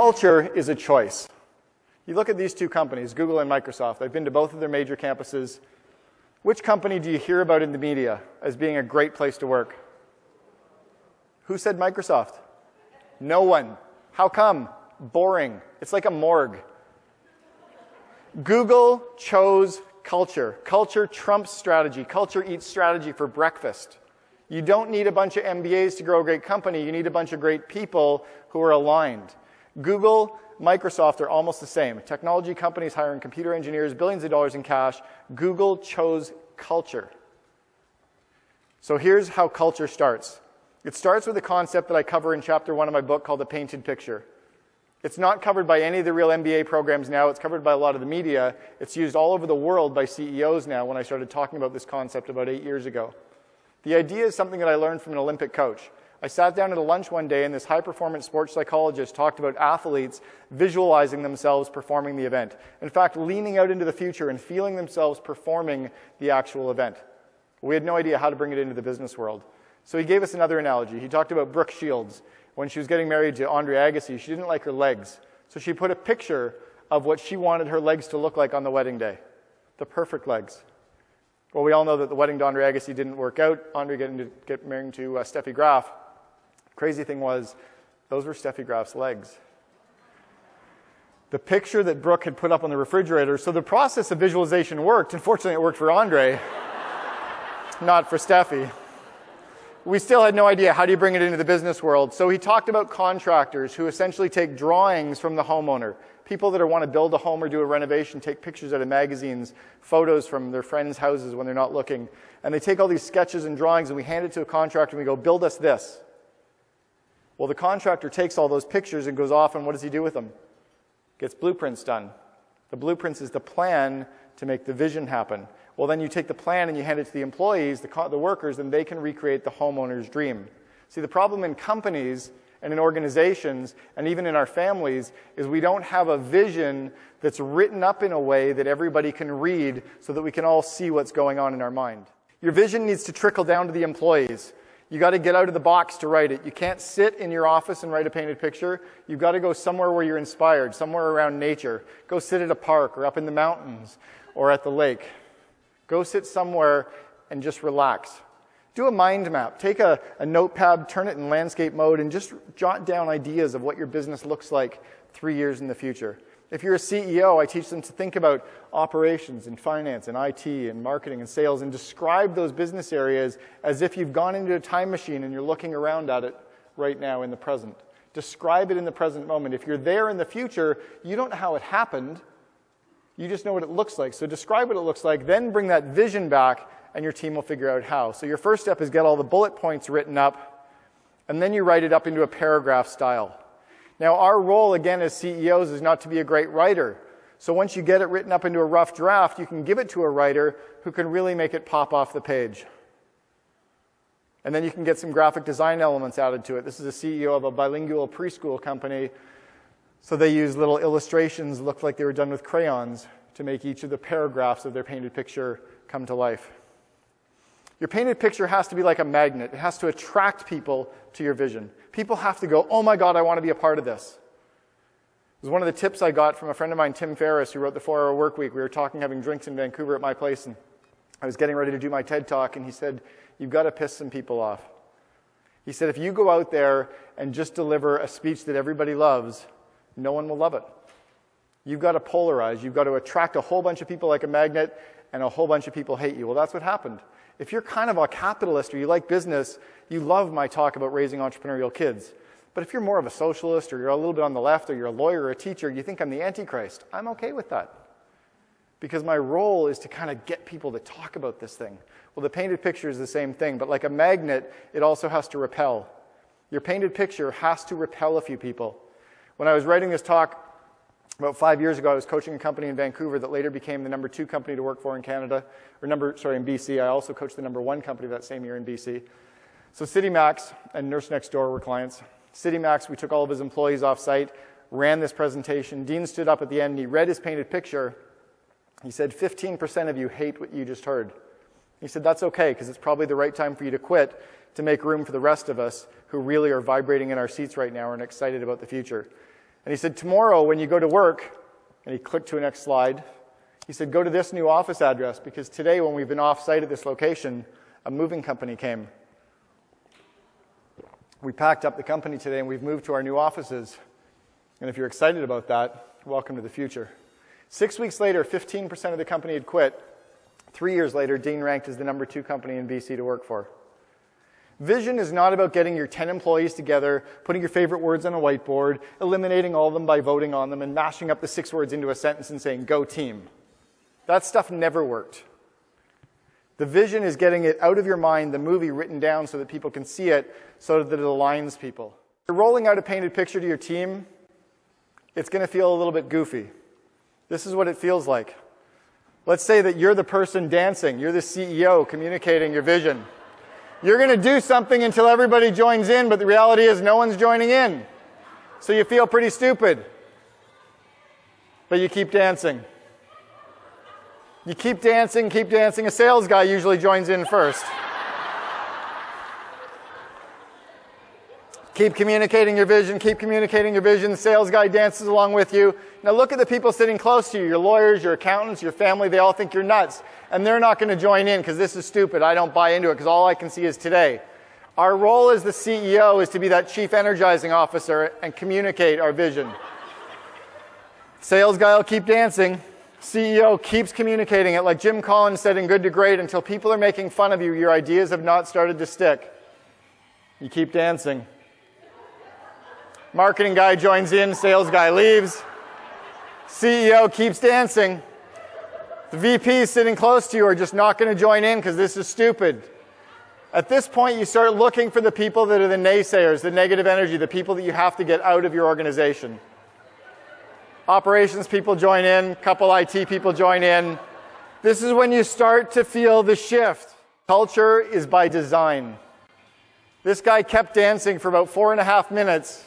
culture is a choice. You look at these two companies, Google and Microsoft. I've been to both of their major campuses. Which company do you hear about in the media as being a great place to work? Who said Microsoft? No one. How come? Boring. It's like a morgue. Google chose culture. Culture trumps strategy. Culture eats strategy for breakfast. You don't need a bunch of MBAs to grow a great company. You need a bunch of great people who are aligned. Google, Microsoft are almost the same. Technology companies hiring computer engineers, billions of dollars in cash. Google chose culture. So here's how culture starts. It starts with a concept that I cover in chapter 1 of my book called the painted picture. It's not covered by any of the real MBA programs now. It's covered by a lot of the media. It's used all over the world by CEOs now when I started talking about this concept about 8 years ago. The idea is something that I learned from an Olympic coach. I sat down at a lunch one day and this high-performance sports psychologist talked about athletes visualizing themselves performing the event. In fact, leaning out into the future and feeling themselves performing the actual event. We had no idea how to bring it into the business world. So he gave us another analogy. He talked about Brooke Shields. When she was getting married to Andre Agassi, she didn't like her legs. So she put a picture of what she wanted her legs to look like on the wedding day. The perfect legs. Well, we all know that the wedding to Andre Agassi didn't work out. Andre get married to Steffi Graf. Crazy thing was, those were Steffi Graf's legs. The picture that Brooke had put up on the refrigerator, so the process of visualization worked. Unfortunately, it worked for Andre, not for Steffi. We still had no idea, how do you bring it into the business world? So he talked about contractors who essentially take drawings from the homeowner. People that want to build a home or do a renovation take pictures out of magazines, photos from their friends' houses when they're not looking. And they take all these sketches and drawings and we hand it to a contractor and we go, build us this. Well, the contractor takes all those pictures and goes off and what does he do with them? Gets blueprints done. The blueprints is the plan to make the vision happen. Well, then you take the plan and you hand it to the employees, the workers, and they can recreate the homeowner's dream. See, the problem in companies and in organizations and even in our families is we don't have a vision that's written up in a way that everybody can read so that we can all see what's going on in our mind. Your vision needs to trickle down to the employees. You got to get out of the box to write it. You can't sit in your office and write a painted picture. You've got to go somewhere where you're inspired, somewhere around nature. Go sit at a park or up in the mountains or at the lake. Go sit somewhere and just relax. Do a mind map. Take a notepad, turn it in landscape mode, and just jot down ideas of what your business looks like 3 years in the future. If you're a CEO, I teach them to think about operations and finance and IT and marketing and sales and describe those business areas as if you've gone into a time machine and you're looking around at it right now in the present. Describe it in the present moment. If you're there in the future, you don't know how it happened. You just know what it looks like. So describe what it looks like, then bring that vision back, and your team will figure out how. So your first step is get all the bullet points written up, and then you write it up into a paragraph style. Now, our role, again, as CEOs is not to be a great writer. So once you get it written up into a rough draft, you can give it to a writer who can really make it pop off the page. And then you can get some graphic design elements added to it. This is a CEO of a bilingual preschool company. So they use little illustrations that look like they were done with crayons to make each of the paragraphs of their painted picture come to life. Your painted picture has to be like a magnet. It has to attract people to your vision. People have to go, oh my God, I want to be a part of this. It was one of the tips I got from a friend of mine, Tim Ferriss, who wrote The 4-Hour Workweek. We were talking, having drinks in Vancouver at my place, and I was getting ready to do my TED Talk, and he said, you've got to piss some people off. He said, if you go out there and just deliver a speech that everybody loves, no one will love it. You've got to polarize. You've got to attract a whole bunch of people like a magnet, and a whole bunch of people hate you. Well, that's what happened. If you're kind of a capitalist or you like business, you love my talk about raising entrepreneurial kids. But if you're more of a socialist or you're a little bit on the left or you're a lawyer or a teacher, you think I'm the Antichrist. I'm okay with that. Because my role is to kind of get people to talk about this thing. Well, the painted picture is the same thing, but like a magnet, it also has to repel. Your painted picture has to repel a few people. When I was writing this talk about 5 years ago, I was coaching a company in Vancouver that later became the #2 company to work for in Canada, in BC. I also coached the #1 company that same year in BC. So CityMax and Nurse Next Door were clients. CityMax, we took all of his employees off site, ran this presentation. Dean stood up at the end and he read his painted picture. He said, 15% of you hate what you just heard. He said, that's okay, because it's probably the right time for you to quit to make room for the rest of us who really are vibrating in our seats right now and excited about the future. And he said, tomorrow when you go to work, and he clicked to the next slide, he said, go to this new office address, because today when we've been off-site at this location, a moving company came. We packed up the company today and we've moved to our new offices. And if you're excited about that, welcome to the future. 6 weeks later, 15% of the company had quit. 3 years later, Dean ranked as the #2 company in BC to work for. Vision is not about getting your 10 employees together, putting your favorite words on a whiteboard, eliminating all of them by voting on them, and mashing up the 6 words into a sentence and saying, go team. That stuff never worked. The vision is getting it out of your mind, the movie written down so that people can see it, so that it aligns people. If you're rolling out a painted picture to your team, it's going to feel a little bit goofy. This is what it feels like. Let's say that you're the person dancing. You're the CEO communicating your vision. You're going to do something until everybody joins in, but the reality is no one's joining in. So you feel pretty stupid. But you keep dancing. You keep dancing, keep dancing. A sales guy usually joins in first. Keep communicating your vision, keep communicating your vision. The sales guy dances along with you. Now look at the people sitting close to you, your lawyers, your accountants, your family. They all think you're nuts. And they're not going to join in because this is stupid. I don't buy into it because all I can see is today. Our role as the CEO is to be that chief energizing officer and communicate our vision. Sales guy will keep dancing. CEO keeps communicating it. Like Jim Collins said in Good to Great, until people are making fun of you, your ideas have not started to stick. You keep dancing. Marketing guy joins in, sales guy leaves. CEO keeps dancing. The VPs sitting close to you are just not going to join in because this is stupid. At this point, you start looking for the people that are the naysayers, the negative energy, the people that you have to get out of your organization. Operations people join in, couple IT people join in. This is when you start to feel the shift. Culture is by design. This guy kept dancing for about 4.5 minutes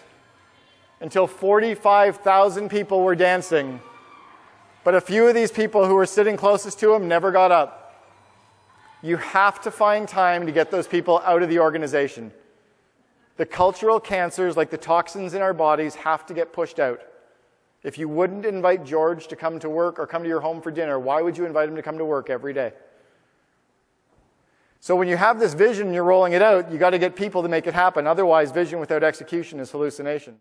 until 45,000 people were dancing. But a few of these people who were sitting closest to him never got up. You have to find time to get those people out of the organization. The cultural cancers, like the toxins in our bodies, have to get pushed out. If you wouldn't invite George to come to work or come to your home for dinner, why would you invite him to come to work every day? So when you have this vision and you're rolling it out, you got to get people to make it happen. Otherwise, vision without execution is hallucination.